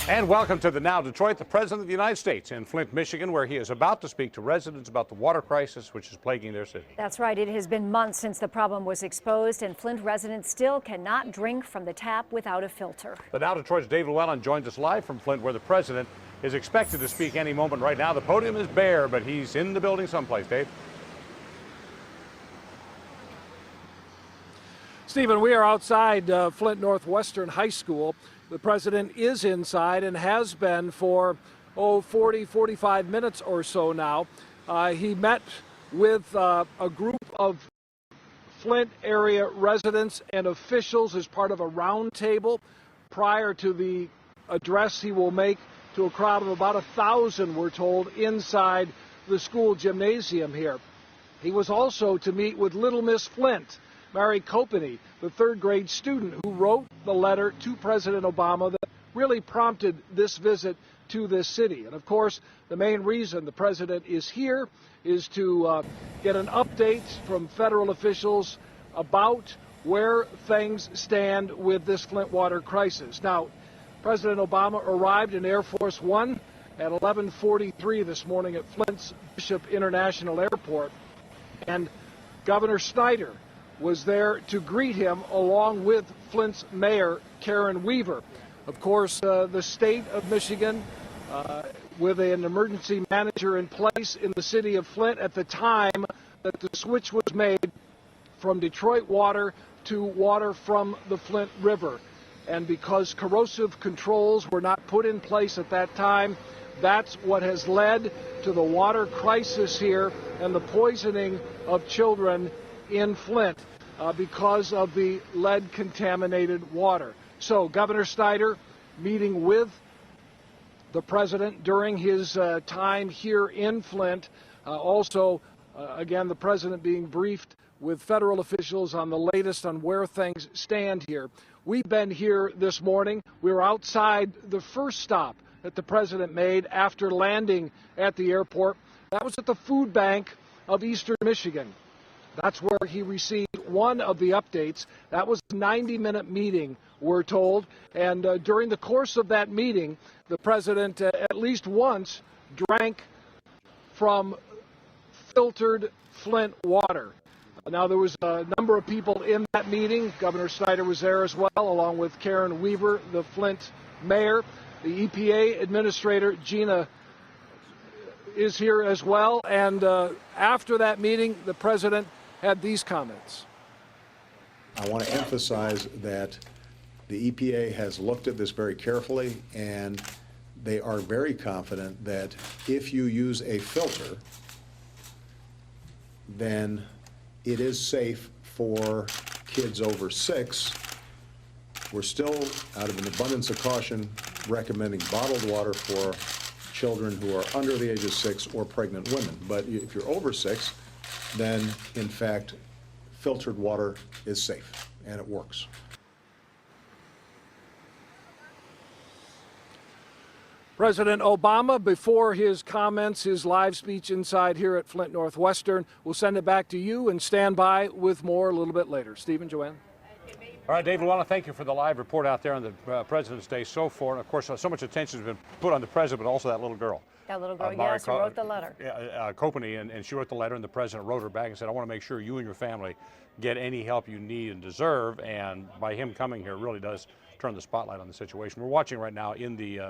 And welcome to the Now Detroit, the President of the United States in Flint, Michigan, where he is about to speak to residents about the water crisis which is plaguing their city. That's right. It has been months since the problem was exposed, and Flint residents still cannot drink from the tap without a filter. The Now Detroit's Dave Llewellyn joins us live from Flint, where the President is expected to speak any moment right now. The podium is bare, but he's in the building someplace. Dave? Stephen, we are outside Flint Northwestern High School. The president is inside and has been for 45 minutes or so now. He met with a group of Flint area residents and officials as part of a roundtable prior to the address he will make to a crowd of about 1,000, we're told, inside the school gymnasium here. He was also to meet with Little Miss Flint, Mary Copany, the third grade student who wrote the letter to President Obama that really prompted this visit to this city. And of course, the main reason the president is here is to get an update from federal officials about where things stand with this Flint water crisis. Now, President Obama arrived in Air Force One at 11:43 this morning at Flint's Bishop International Airport, and Governor Snyder was there to greet him along with Flint's mayor, Karen Weaver. Of course, the state of Michigan, with an emergency manager in place in the city of Flint at the time that the switch was made from Detroit water to water from the Flint River. And because corrosive controls were not put in place at that time, that's what has led to the water crisis here and the poisoning of children in Flint because of the lead-contaminated water. So Governor Snyder meeting with the president during his time here in Flint. Again, the president being briefed with federal officials on the latest on where things stand here. We've been here this morning. We were outside the first stop that the president made after landing at the airport. That was at the food bank of Eastern Michigan. That's where he received one of the updates. That was a 90-minute meeting, we're told. And during the course of that meeting, the president at least once drank from filtered Flint water. Now, there was a number of people in that meeting. Governor Snyder was there as well, along with Karen Weaver, the Flint mayor. The EPA administrator, Gina, is here as well. And after that meeting, the president had these comments. I want to emphasize that the EPA has looked at this very carefully, and they are very confident that if you use a filter, then it is safe for kids over 6. We're still, out of an abundance of caution, recommending bottled water for children who are under the age of 6 or pregnant women. But if you're over 6, then in fact filtered water is safe and it works. President Obama, before his comments, his live speech inside here at Flint Northwestern, we'll send it back to you and stand by with more a little bit later. Stephen, Joanne. All right, Dave Llewellyn, thank you for the live report out there on the President's Day so far. And of course, so much attention has been put on the president, but also that little girl. That little girl, yes, who wrote the letter. Copany, and she wrote the letter, and the president wrote her back and said, I want to make sure you and your family get any help you need and deserve. And by him coming here, really does turn the spotlight on the situation. We're watching right now in the